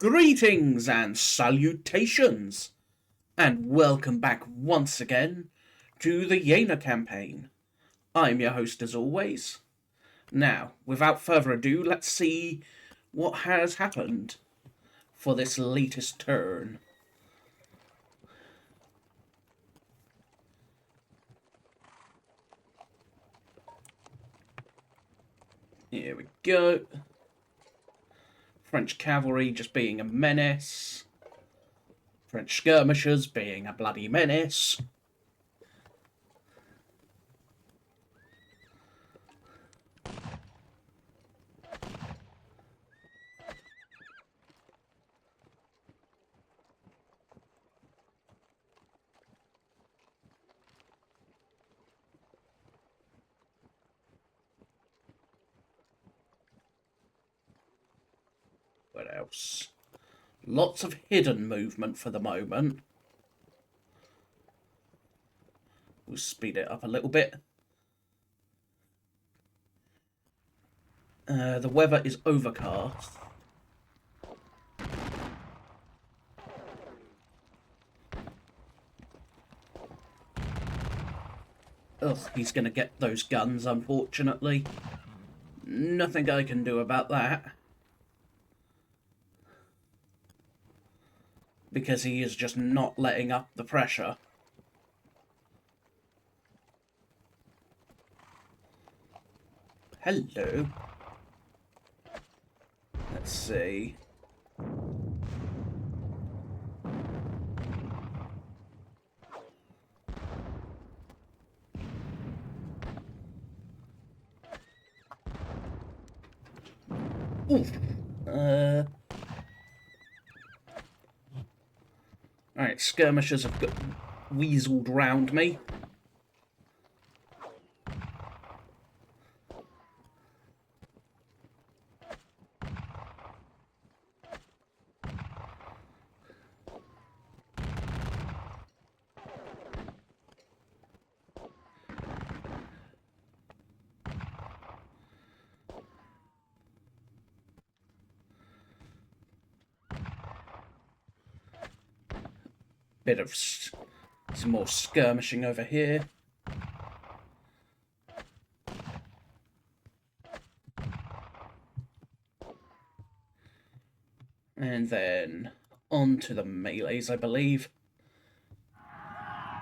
Greetings and salutations, and welcome back once again to the Jena Campaign. I'm your host as always. Now, without further ado, let's see what has happened for this latest turn. Here we go. French cavalry just being a menace. French skirmishers being a bloody menace. What else? Lots of hidden movement for the moment. We'll speed it up a little bit. The weather is overcast. Ugh, he's going to get those guns, unfortunately. Nothing I can do about that. Because he is just not letting up the pressure. Hello. Let's see. Oof. Alright, skirmishers have got weaseled round me. Bit of some more skirmishing over here. And then on to the melees, I believe.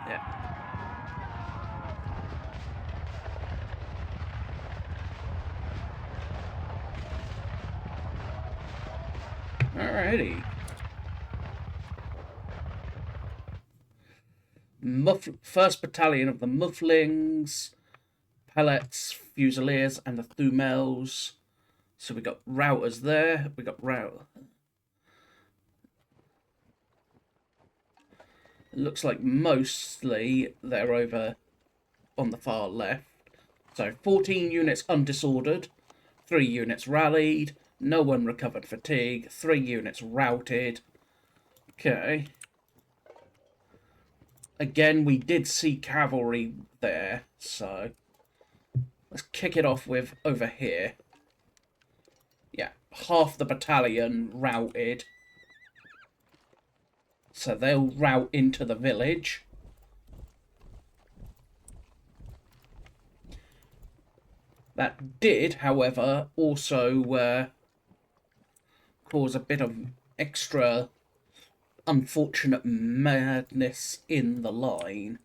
Yeah. Alrighty. First Battalion of the Mufflings, Pellets, Fusiliers, and the Thumels. So we got routers there. We got route. It looks like mostly they're over on the far left. So 14 units undisordered, 3 units rallied, no one recovered fatigue, 3 units routed. Okay. Again, we did see cavalry there, so let's kick it off with over here. Yeah, half the battalion routed. So they'll rout into the village. That did, however, also cause a bit of extra unfortunate madness in the line.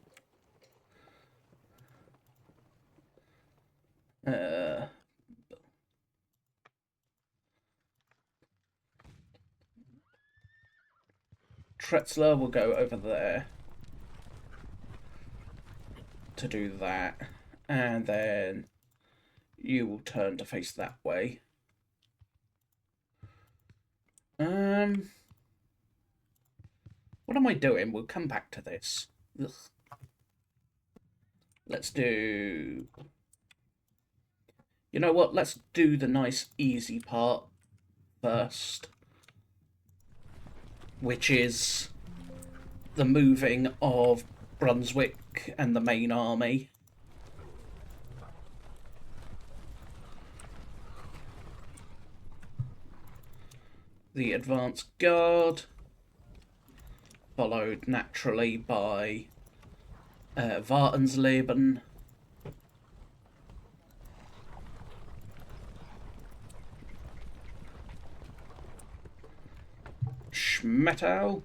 Tretzler will go over there to do that, and then you will turn to face that way. What am I doing? We'll come back to this. Ugh. Let's do... You know what? Let's do the nice, easy part first. Which is the moving of Brunswick and the main army. the advance guard, followed naturally by Wartensleben. Schmettau.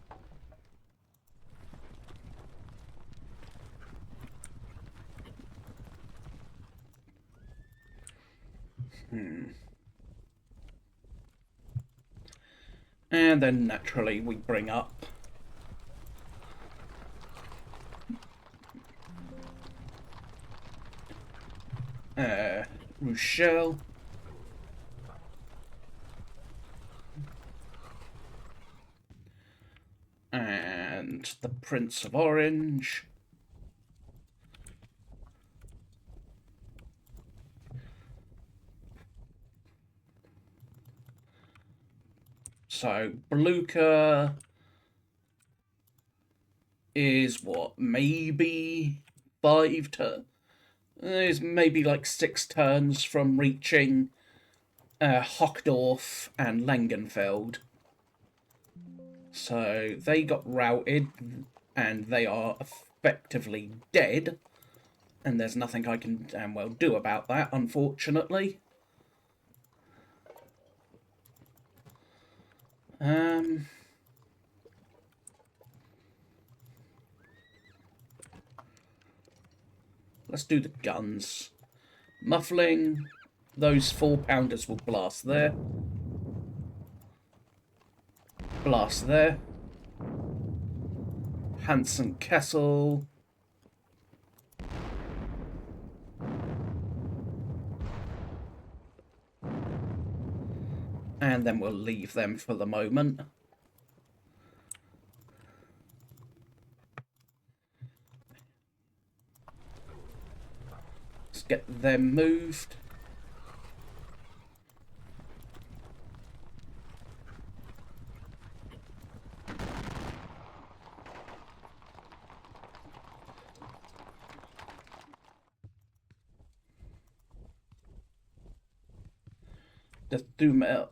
And then naturally we bring up Rochelle. And the Prince of Orange. So Blucher is what, maybe 5 turns? Is maybe like 6 turns from reaching Hockdorf and Langenfeld. So they got routed and they are effectively dead. And there's nothing I can damn well do about that, unfortunately. Let's do the guns. Muffling. Those 4-pounders will blast there. Blast there. Hansen Kessel. And then we'll leave them for the moment. Let's get them moved. Das Dummel,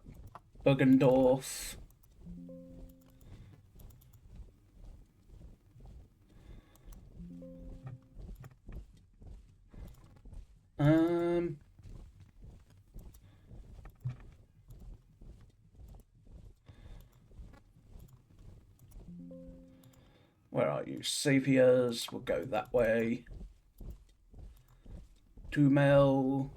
Buggendorf. Where are you? Saviors. We'll go that way. Dummel.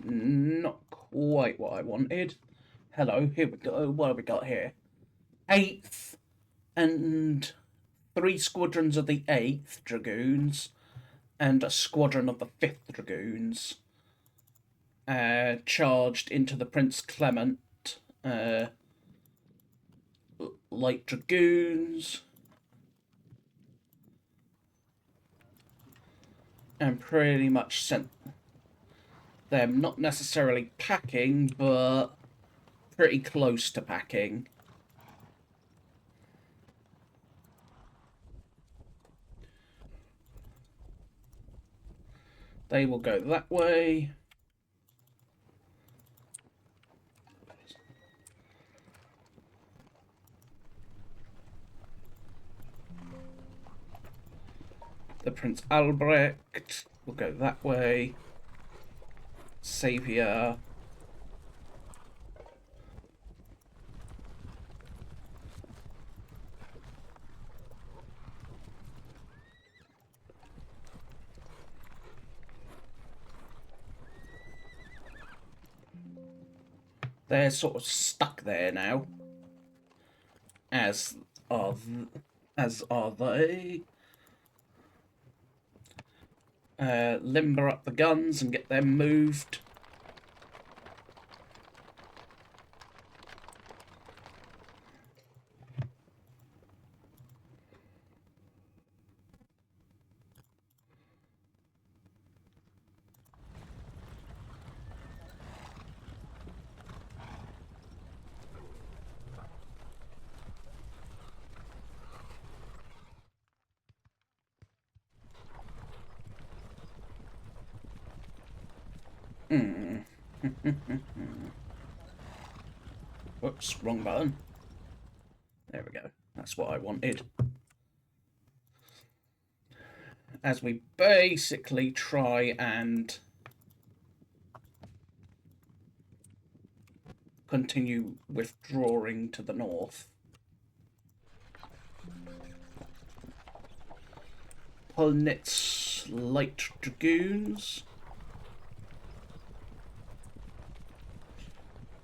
Not quite what I wanted. Hello, here we go. What have we got here? 8th and 3 squadrons of the 8th Dragoons and a squadron of the 5th Dragoons charged into the Prince Clement Light Dragoons and pretty much sent them, not necessarily packing, but pretty close to packing. They will go that way. The Prince Albrecht will go that way. Saviour. They're sort of stuck there now. As are they. Limber up the guns and get them moved. Hmm. Whoops, wrong button. There we go. That's what I wanted. As we basically try and continue withdrawing to the north. Polnitz Light Dragoons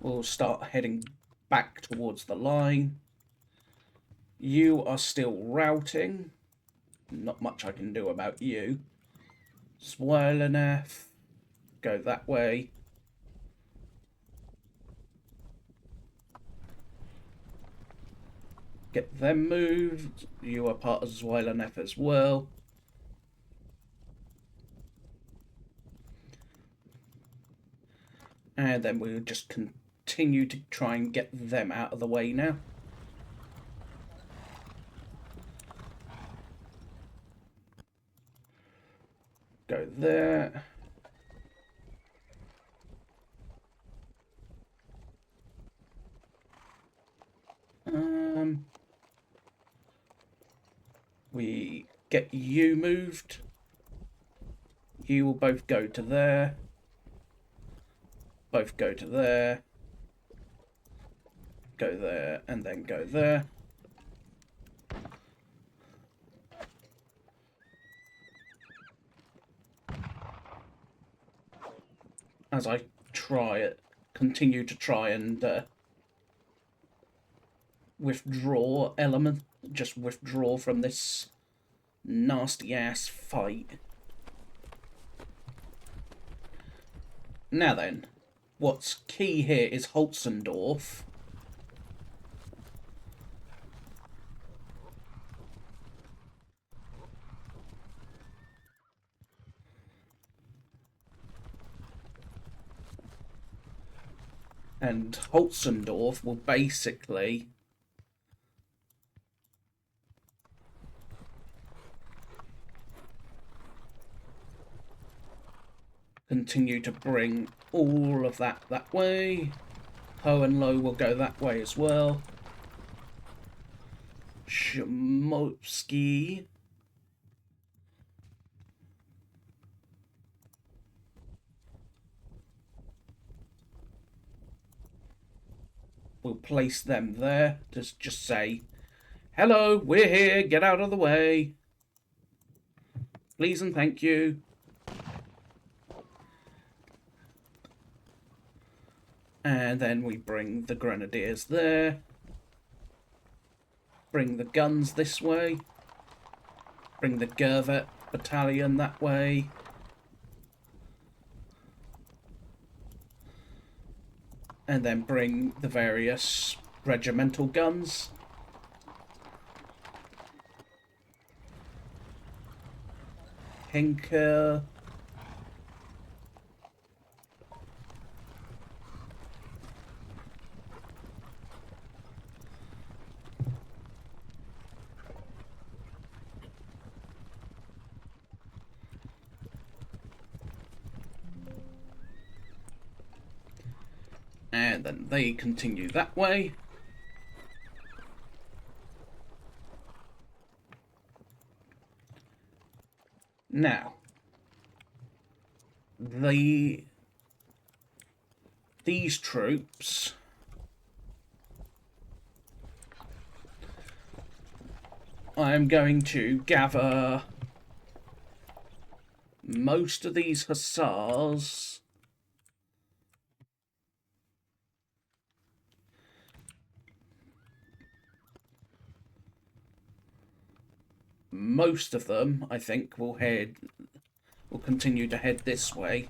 will start heading back towards the line. You are still routing. Not much I can do about you. Swirlenef, go that way. Get them moved. You are part of Zweilenef as well. And then we'll just continue to try and get them out of the way now. Go there. We get you moved. You will both go to there. Both go to there. Go there and then go there. As I continue to try and just withdraw from this nasty ass fight. Now then, what's key here is Holzendorf. And Holzendorf will basically continue to bring all of that way. Hohenlohe will go that way as well. Shmotsky we'll place them there. Just say, hello, we're here, get out of the way. Please and thank you. And then we bring the grenadiers there. Bring the guns this way. Bring the Gervet battalion that way. And then bring the various regimental guns. Hinker. And then they continue that way. Now, these troops I am going to gather most of these hussars most of them, I think, will continue to head this way.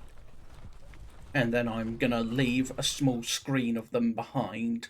And then I'm gonna leave a small screen of them behind.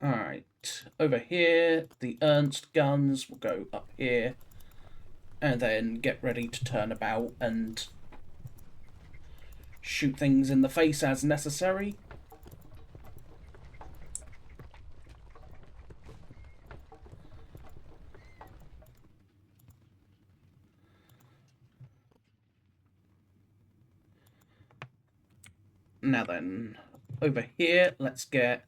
Alright, over here, the Ernst guns will go up here, and then get ready to turn about and shoot things in the face as necessary. Now then, over here, let's get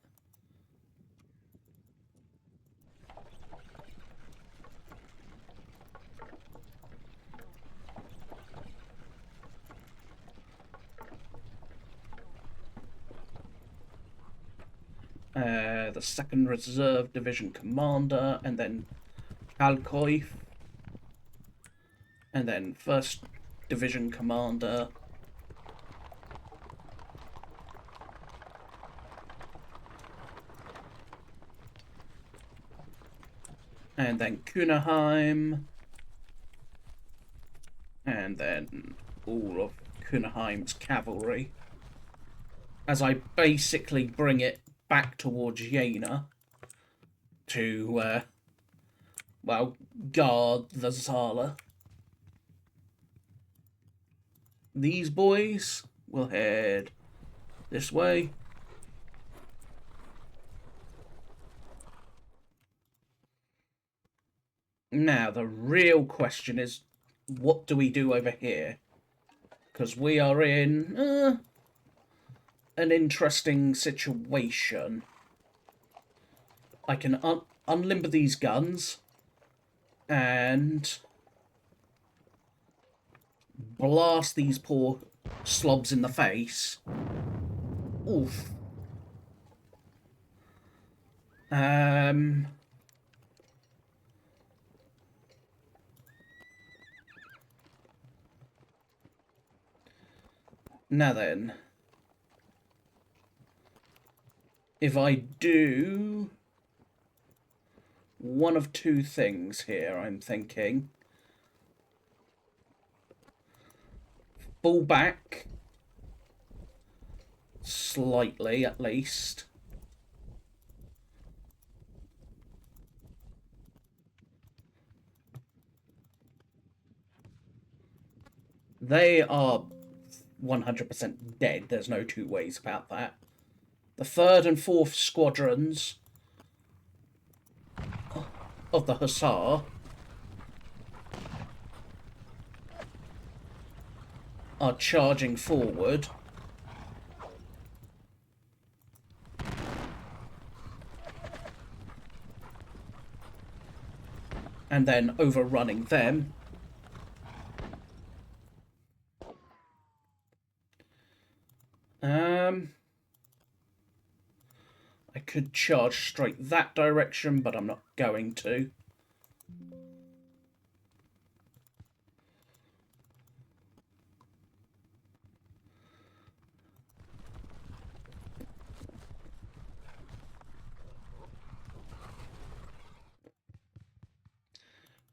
the 2nd Reserve Division Commander, and then Kalkoif, and then 1st Division Commander, and then Kunaheim, and then all of Kunaheim's cavalry, as I basically bring it back towards Jena to, well, guard the Zala. These boys will head this way. Now, the real question is, what do we do over here? Because we are in an interesting situation. I can unlimber these guns and blast these poor slobs in the face. Oof. Now then, if I do one of two things here, I'm thinking. Fall back, slightly at least. They are 100% dead, there's no two ways about that. The 3rd and 4th squadrons of the Hussar are charging forward. And then overrunning them. I could charge straight that direction, but I'm not going to.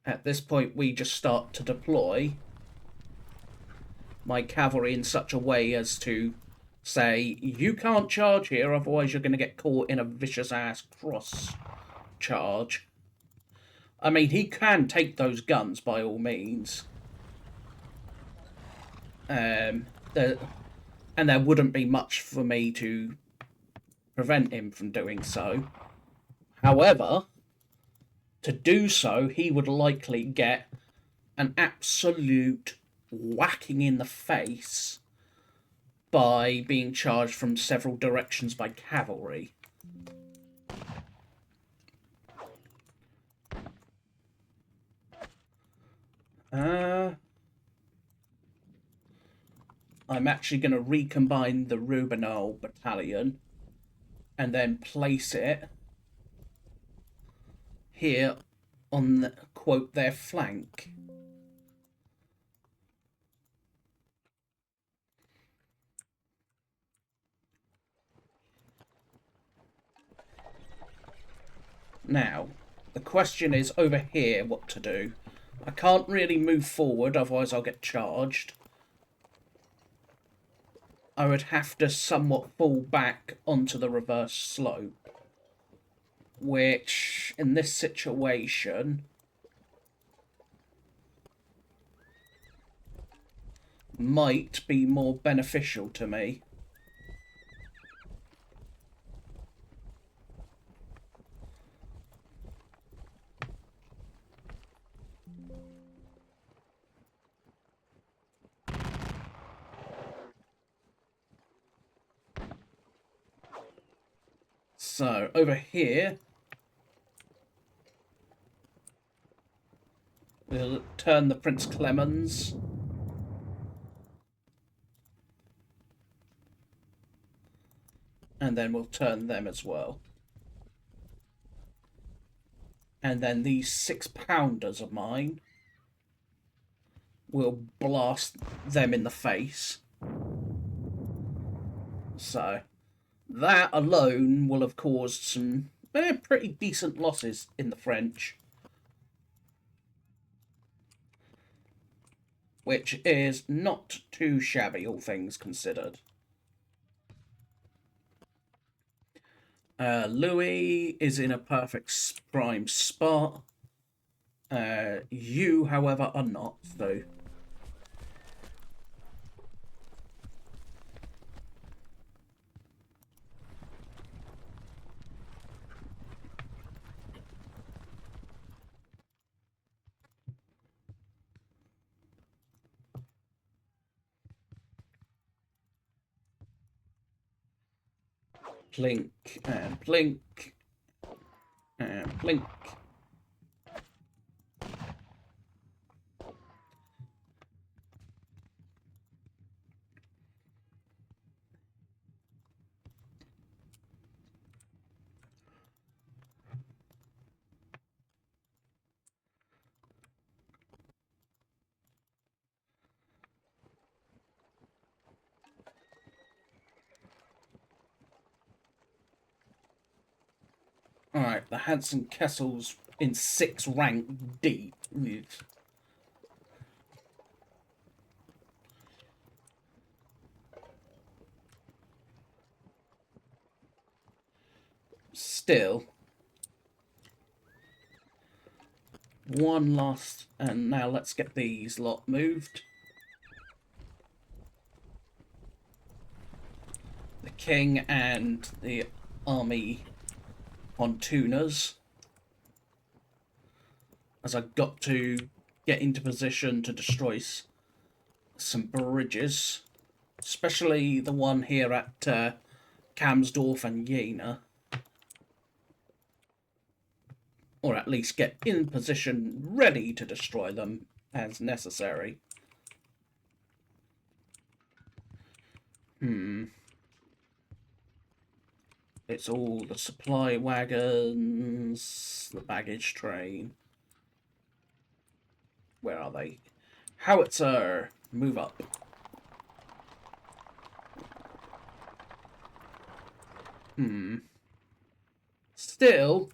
At this point, we just start to deploy my cavalry in such a way as to say, you can't charge here, otherwise you're going to get caught in a vicious-ass cross charge. I mean, he can take those guns by all means. And there wouldn't be much for me to prevent him from doing so. However, to do so, he would likely get an absolute whacking in the face by being charged from several directions by cavalry. I'm actually going to recombine the Rubinal battalion and then place it here on, the, quote, their flank. Now, the question is over here what to do. I can't really move forward, otherwise I'll get charged. I would have to somewhat fall back onto the reverse slope. which in this situation might be more beneficial to me. So, over here, we'll turn the Prince Clemens. And then we'll turn them as well. And then these 6-pounders of mine, will blast them in the face. So, that alone will have caused some pretty decent losses in the French. Which is not too shabby, all things considered. Louis is in a perfect prime spot. You, however, are not, though. Plink, and plink, and plink. Alright, the Hansen Kessel's in 6 rank deep. Still. One last, and now let's get these lot moved. The King and the army pontooners, as I got to get into position to destroy some bridges, especially the one here at Kamsdorf and Jena, or at least get in position ready to destroy them as necessary. It's all the supply wagons, the baggage train. Where are they? Howitzer, move up. Still,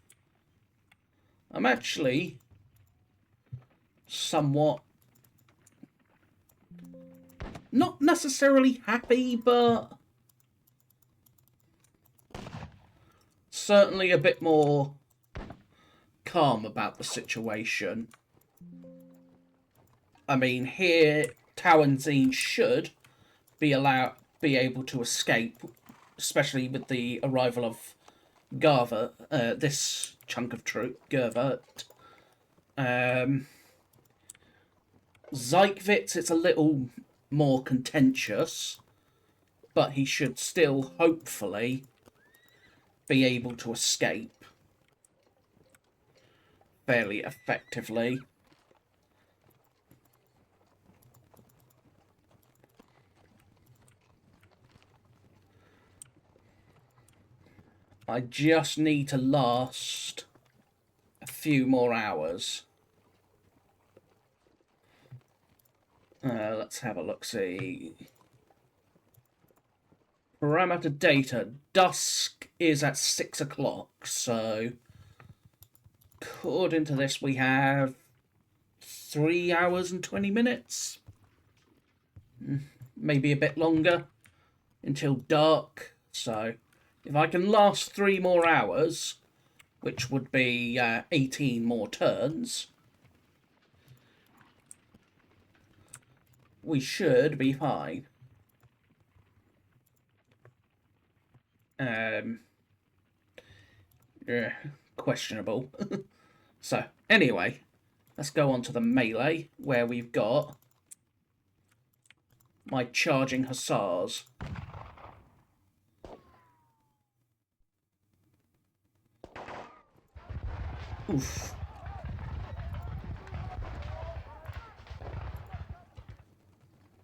I'm actually somewhat not necessarily happy, but certainly a bit more calm about the situation. I mean, here Townsend should be able to escape, especially with the arrival of Garver, this chunk of troop, Gervert. Zeikwitz, it's a little more contentious, but he should still hopefully be able to escape fairly effectively. I just need to last a few more hours. Let's have a look-see. Parameter data. Dusk is at 6 o'clock, so according to this we have 3 hours and 20 minutes. Maybe a bit longer until dark, so if I can last 3 more hours, which would be 18 more turns, we should be fine. Yeah, questionable. So, anyway, let's go on to the melee, where we've got my charging hussars. Oof.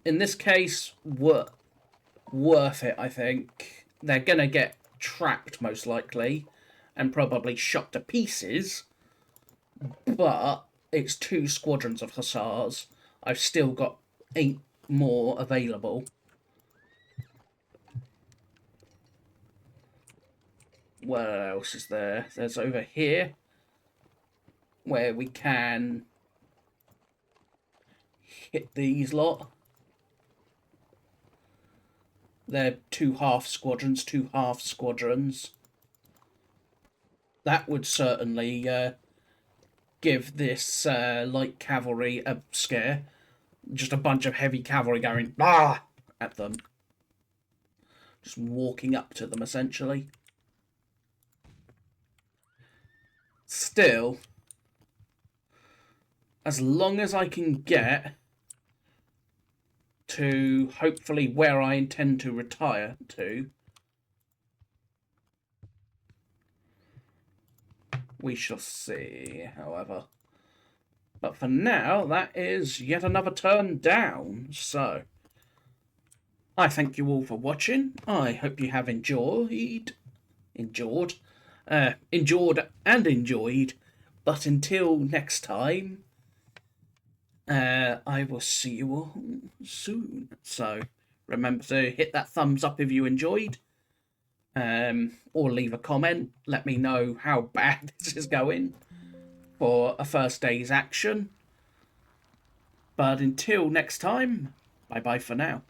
In this case, worth it, I think. They're gonna get trapped, most likely, and probably shot to pieces, but it's 2 squadrons of hussars. I've still got 8 more available. What else is there? There's over here, where we can hit these lot. They're 2 half squadrons, 2 half squadrons. That would certainly give this light cavalry a scare. Just a bunch of heavy cavalry going "ah" at them. Just walking up to them, essentially. Still, as long as I can get to hopefully where I intend to retire to, we shall see, however. But for now, that is yet another turn down. So, I thank you all for watching. I hope you have enjoyed. But until next time, I will see you all soon. So, remember to hit that thumbs up if you enjoyed. Or leave a comment. Let me know how bad this is going for a first day's action. But until next time, bye bye for now.